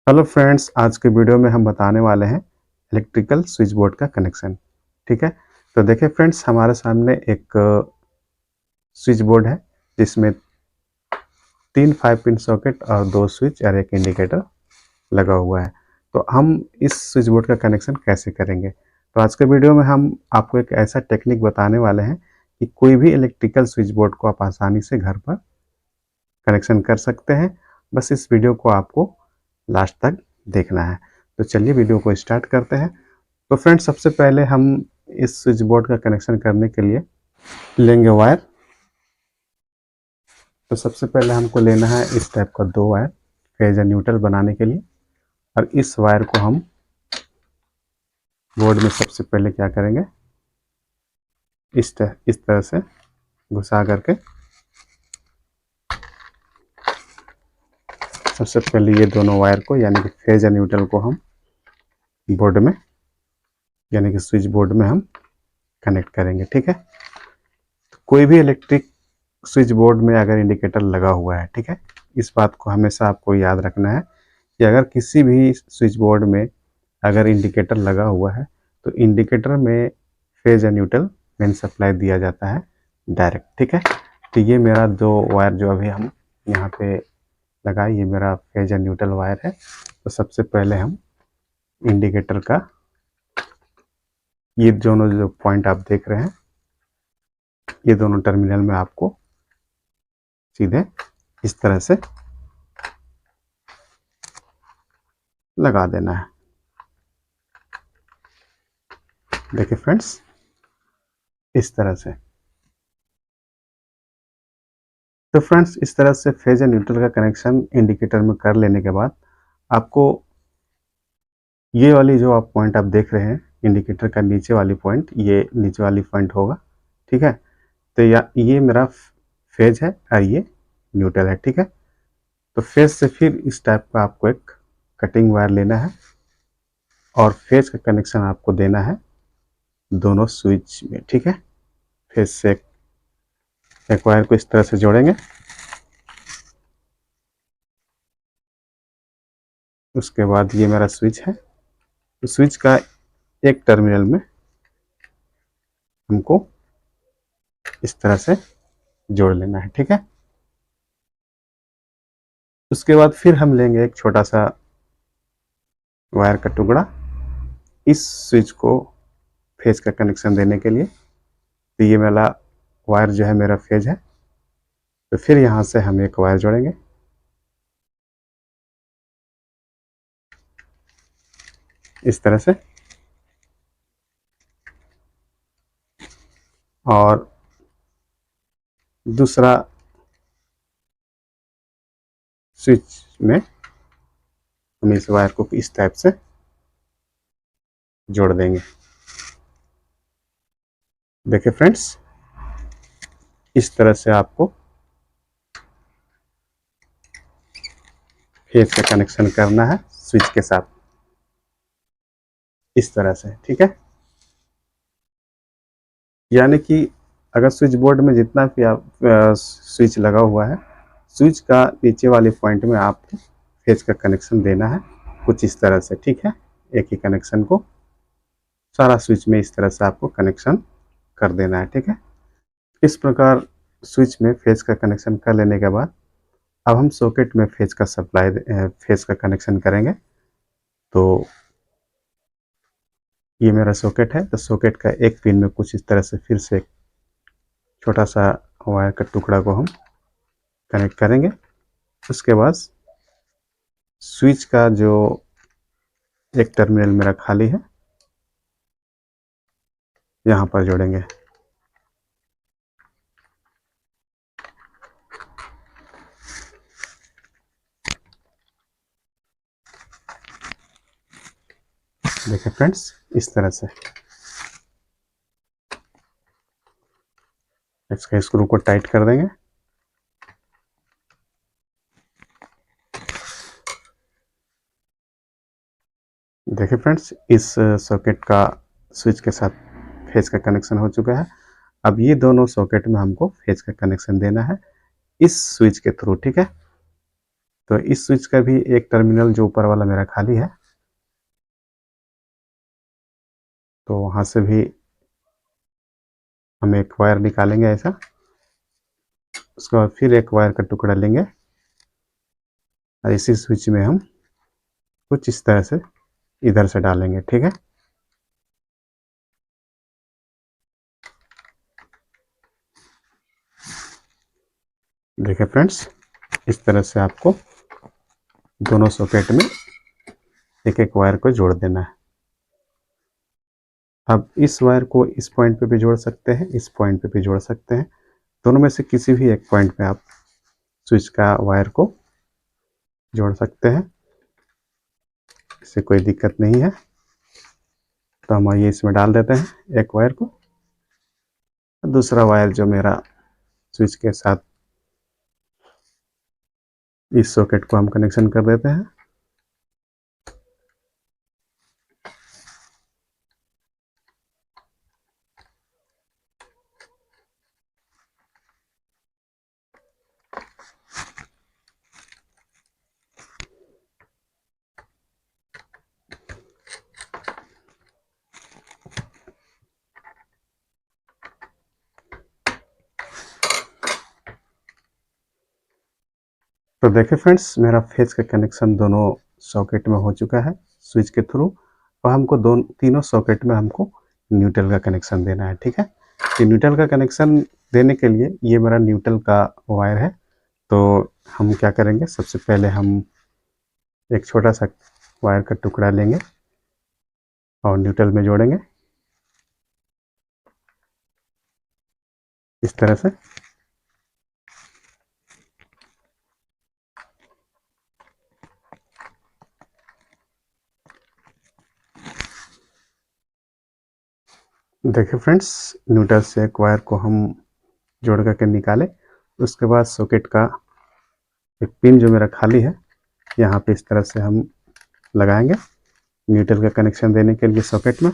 Hello friends, आज के video में हम बताने वाले हैं इलेक्ट्रिकल स्विच बोर्ड का कनेक्शन। ठीक है। तो देखिए फ्रेंड्स, हमारे सामने एक स्विच बोर्ड है जिसमें 5 पिन सॉकेट और 2 स्विच और एक इंडिकेटर लगा हुआ है। तो हम इस स्विच बोर्ड का कनेक्शन कैसे करेंगे? तो आज के वीडियो में हम आपको एक ऐसा टेक्निक बताने वाले हैं कि कोई भी इलेक्ट्रिकल स्विच बोर्ड को आप आसानी से घर पर कनेक्शन कर सकते हैं। बस इस वीडियो को आपको लास्ट तक देखना है। तो चलिए वीडियो को स्टार्ट करते हैं। तो फ्रेंड्स, सबसे पहले हम इस स्विच बोर्ड का कनेक्शन करने के लिए लेंगे वायर। तो सबसे पहले हमको लेना है इस टाइप का 2 वायर फेज और न्यूट्रल बनाने के लिए। और इस वायर को हम बोर्ड में सबसे पहले क्या करेंगे, इस तरह से घुसा करके सबसे पहले ये दोनों वायर को यानी कि फेज और न्यूट्रल को हम बोर्ड में यानी कि स्विच बोर्ड में हम कनेक्ट करेंगे। ठीक है। तो कोई भी इलेक्ट्रिक स्विच बोर्ड में अगर इंडिकेटर लगा हुआ है, ठीक है, इस बात को हमेशा आपको याद रखना है कि अगर किसी भी स्विच बोर्ड में अगर इंडिकेटर लगा हुआ है तो इंडिकेटर में फेज और न्यूट्रल मेन सप्लाई दिया जाता है डायरेक्ट। ठीक है। तो ये मेरा 2 वायर जो अभी हम यहाँ पे लगाए, ये मेरा फेज और न्यूट्रल वायर है। तो सबसे पहले हम इंडिकेटर का ये दोनों जो पॉइंट आप देख रहे हैं, ये दोनों टर्मिनल में आपको सीधे इस तरह से लगा देना है। देखिए फ्रेंड्स, इस तरह से। तो फ्रेंड्स, इस तरह से फेज एंड न्यूट्रल का कनेक्शन इंडिकेटर में कर लेने के बाद आपको ये वाली जो आप पॉइंट आप देख रहे हैं, इंडिकेटर का नीचे वाली पॉइंट, ये नीचे वाली पॉइंट होगा। ठीक है। तो ये मेरा फेज है और ये न्यूट्रल है। ठीक है। तो फेज से फिर इस टाइप का आपको एक कटिंग वायर लेना है और फेज का कनेक्शन आपको देना है दोनों स्विच में। ठीक है। फेज से एक वायर को इस तरह से जोड़ेंगे। उसके बाद ये मेरा स्विच है। तो स्विच का एक टर्मिनल में हमको इस तरह से जोड़ लेना है। ठीक है। उसके बाद फिर हम लेंगे एक छोटा सा वायर का टुकड़ा इस स्विच को फेज का कनेक्शन देने के लिए। तो ये मेरा वायर जो है मेरा फेज है। तो फिर यहाँ से हम एक वायर जोड़ेंगे इस तरह से, और दूसरा स्विच में हम इस वायर को इस टाइप से जोड़ देंगे। देखिए फ्रेंड्स, इस तरह से आपको फेज का कनेक्शन करना है स्विच के साथ, इस तरह से। ठीक है। यानी कि अगर स्विच बोर्ड में जितना भी आप स्विच लगा हुआ है, स्विच का नीचे वाले पॉइंट में आपको फेज का कनेक्शन देना है कुछ इस तरह से। ठीक है। एक ही कनेक्शन को सारा स्विच में इस तरह से आपको कनेक्शन कर देना है। ठीक है। इस प्रकार स्विच में फेज का कनेक्शन कर लेने के बाद अब हम सॉकेट में फेज का कनेक्शन करेंगे। तो ये मेरा सॉकेट है। तो सॉकेट का एक पिन में कुछ इस तरह से फिर से एक छोटा सा वायर का टुकड़ा को हम कनेक्ट करेंगे। उसके बाद स्विच का जो एक टर्मिनल मेरा खाली है, यहाँ पर जोड़ेंगे। देखिए फ्रेंड्स, इस तरह से इसका स्क्रू को टाइट कर देंगे। देखिए फ्रेंड्स, इस सॉकेट का स्विच के साथ फेज का कनेक्शन हो चुका है। अब ये दोनों सॉकेट में हमको फेज का कनेक्शन देना है इस स्विच के थ्रू। ठीक है। तो इस स्विच का भी एक टर्मिनल जो ऊपर वाला मेरा खाली है, तो वहाँ से भी हम एक वायर निकालेंगे ऐसा। उसके बाद फिर एक वायर का टुकड़ा लेंगे और इसी स्विच में हम कुछ इस तरह से इधर से डालेंगे। ठीक है, देखिए फ्रेंड्स, इस तरह से आपको दोनों सॉकेट में एक एक वायर को जोड़ देना है। अब इस वायर को इस पॉइंट पे भी जोड़ सकते हैं, इस पॉइंट पे भी जोड़ सकते हैं। दोनों में से किसी भी एक पॉइंट पे आप स्विच का वायर को जोड़ सकते हैं, इससे कोई दिक्कत नहीं है। तो हम ये इसमें डाल देते हैं एक वायर को, दूसरा वायर जो मेरा स्विच के साथ इस सॉकेट को हम कनेक्शन कर देते हैं। तो देखिए फ्रेंड्स, मेरा फेज का कनेक्शन दोनों सॉकेट में हो चुका है स्विच के थ्रू। और हमको तीनों सॉकेट में हमको न्यूट्रल का कनेक्शन देना है। ठीक है, तो न्यूट्रल का कनेक्शन देने के लिए ये मेरा न्यूट्रल का वायर है। तो हम क्या करेंगे, सबसे पहले हम एक छोटा सा वायर का टुकड़ा लेंगे और न्यूट्रल में जोड़ेंगे इस तरह से। देखिए फ्रेंड्स, न्यूट्रल से एक वायर को हम जोड़ करके निकाले। उसके बाद सॉकेट का एक पिन जो मेरा खाली है, यहाँ पे इस तरह से हम लगाएंगे न्यूट्रल का कनेक्शन देने के लिए सॉकेट में।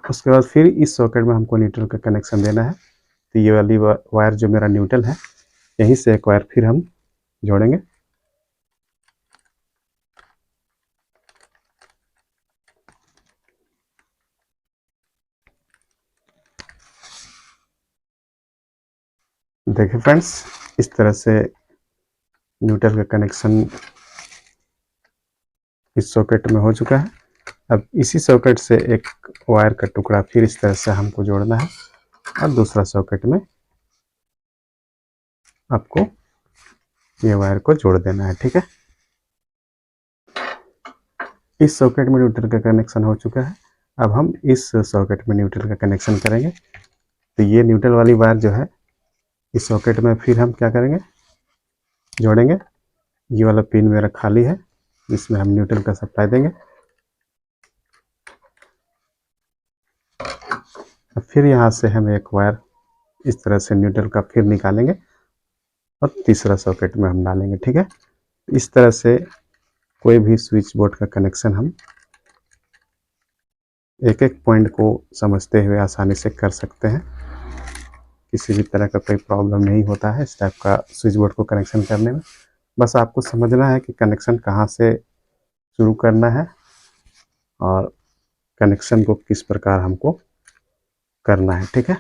उसके बाद फिर इस सॉकेट में हमको न्यूट्रल का कनेक्शन देना है। तो ये वाली वायर जो मेरा न्यूट्रल है, यहीं से एक वायर फिर हम जोड़ेंगे। देखिए फ्रेंड्स, इस तरह से न्यूट्रल का कनेक्शन इस सॉकेट में हो चुका है। अब इसी सॉकेट से एक वायर का टुकड़ा फिर इस तरह से हमको जोड़ना है और दूसरा सॉकेट में आपको ये वायर को जोड़ देना है। ठीक है, इस सॉकेट में न्यूट्रल का कनेक्शन हो चुका है। अब हम इस सॉकेट में न्यूट्रल का कनेक्शन करेंगे। तो ये न्यूट्रल वाली वायर जो है, इस सॉकेट में फिर हम क्या करेंगे, जोड़ेंगे। ये वाला पिन मेरा खाली है, जिसमें हम न्यूट्रल का सप्लाई देंगे। अब फिर यहाँ से हम एक वायर इस तरह से न्यूट्रल का फिर निकालेंगे और तीसरा सॉकेट में हम डालेंगे। ठीक है, इस तरह से कोई भी स्विच बोर्ड का कनेक्शन हम एक एक पॉइंट को समझते हुए आसानी से कर सकते हैं। किसी भी तरह का कोई प्रॉब्लम नहीं होता है इस टाइप का स्विच बोर्ड को कनेक्शन करने में। बस आपको समझना है कि कनेक्शन कहाँ से शुरू करना है और कनेक्शन को किस प्रकार हमको करना है। ठीक है,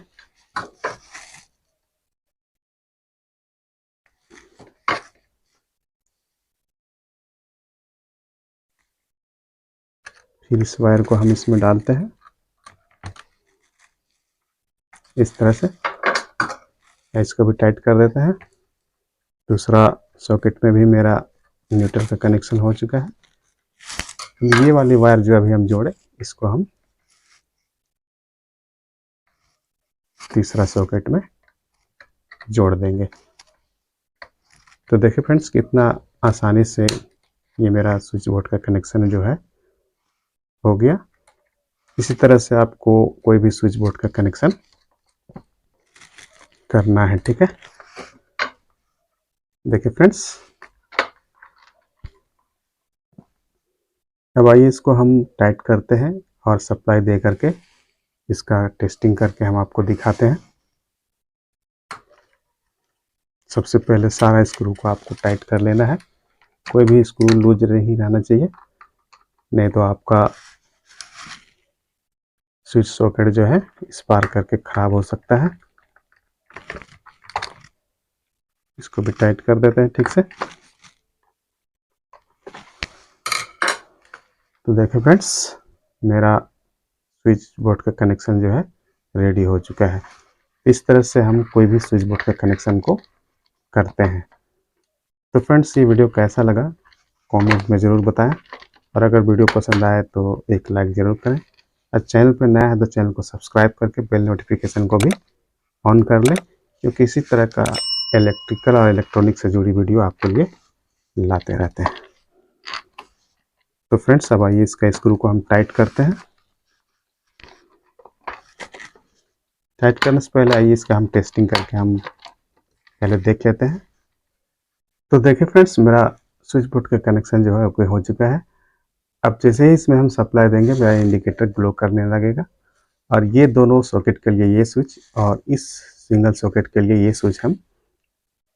फिर इस वायर को हम इसमें डालते हैं इस तरह से। इसको भी टाइट कर देते हैं। दूसरा सॉकेट में भी मेरा न्यूट्रल का कनेक्शन हो चुका है। ये वाली वायर जो अभी हम जोड़े, इसको हम तीसरा सॉकेट में जोड़ देंगे। तो देखिए फ्रेंड्स, कितना आसानी से ये मेरा स्विच बोर्ड का कनेक्शन जो है हो गया। इसी तरह से आपको कोई भी स्विच बोर्ड का कनेक्शन करना है। ठीक है, देखिए फ्रेंड्स, अब आइए इसको हम टाइट करते हैं और सप्लाई दे करके इसका टेस्टिंग करके हम आपको दिखाते हैं। सबसे पहले सारा स्क्रू को आपको टाइट कर लेना है, कोई भी स्क्रू लूज नहीं रहना चाहिए, नहीं तो आपका स्विच सॉकेट जो है स्पार्क करके ख़राब हो सकता है। इसको भी टाइट कर देते हैं ठीक से। तो देखिए फ्रेंड्स, मेरा स्विच बोर्ड का कनेक्शन जो है रेडी हो चुका है। इस तरह से हम कोई भी स्विच बोर्ड का कनेक्शन को करते हैं। तो फ्रेंड्स, ये वीडियो कैसा लगा कमेंट में ज़रूर बताएं, और अगर वीडियो पसंद आए तो एक लाइक ज़रूर करें, और चैनल पर नया है तो चैनल को सब्सक्राइब करके बेल नोटिफिकेशन को भी ऑन कर लें, क्योंकि इसी तरह का इलेक्ट्रिकल और इलेक्ट्रॉनिक से जुड़ी वीडियो आपके लिए लाते रहते हैं। तो फ्रेंड्स, अब आइए इसका स्क्रू को हम टाइट करते हैं। टाइट करने से पहले आइए इसका हम टेस्टिंग करके हम पहले देख लेते हैं। तो देखिए फ्रेंड्स, मेरा स्विच बोर्ड का कनेक्शन जो है ओके हो चुका है। अब जैसे ही इसमें हम सप्लाई देंगे मेरा इंडिकेटर ग्लो करने लगेगा, और ये दोनों सॉकेट के लिए ये स्विच और इस सिंगल सॉकेट के लिए ये स्विच हम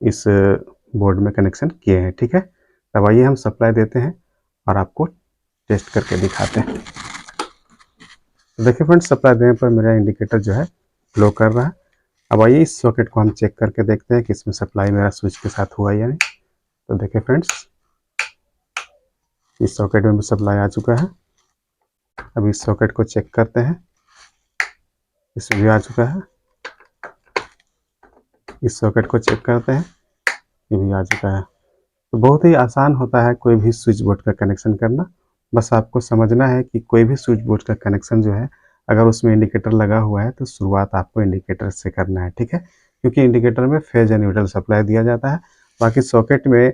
इस बोर्ड में कनेक्शन किए हैं। ठीक है, तब आइए हम सप्लाई देते हैं और आपको टेस्ट करके दिखाते हैं। तो देखिए फ्रेंड्स, सप्लाई देने पर मेरा इंडिकेटर जो है ग्लो कर रहा है। अब आइए इस सॉकेट को हम चेक करके देखते हैं कि इसमें सप्लाई मेरा स्विच के साथ हुआ या नहीं। तो देखिए फ्रेंड्स, इस सॉकेट में भी सप्लाई आ चुका है। अब इस सॉकेट को चेक करते हैं, इसमें भी आ चुका है। इस सॉकेट को चेक करते हैं, ये भी आ चुका है। तो बहुत ही आसान होता है कोई भी स्विच बोर्ड का कनेक्शन करना। बस आपको समझना है कि कोई भी स्विच बोर्ड का कनेक्शन जो है, अगर उसमें इंडिकेटर लगा हुआ है तो शुरुआत आपको इंडिकेटर से करना है। ठीक है, क्योंकि इंडिकेटर में फेज एंड न्यूट्रल सप्लाई दिया जाता है। बाकी सॉकेट में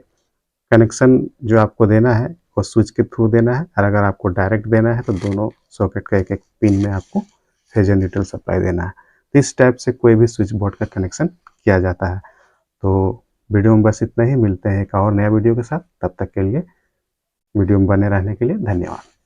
कनेक्शन जो आपको देना है वो स्विच के थ्रू देना है, और अगर आपको डायरेक्ट देना है तो दोनों सॉकेट का एक एक पिन में आपको फेज एंड न्यूट्रल सप्लाई देना है। तो इस टाइप से कोई भी स्विच बोर्ड का कनेक्शन किया जाता है। तो वीडियो में बस इतना ही, मिलते हैं एक और नया वीडियो के साथ। तब तक के लिए वीडियो में बने रहने के लिए धन्यवाद।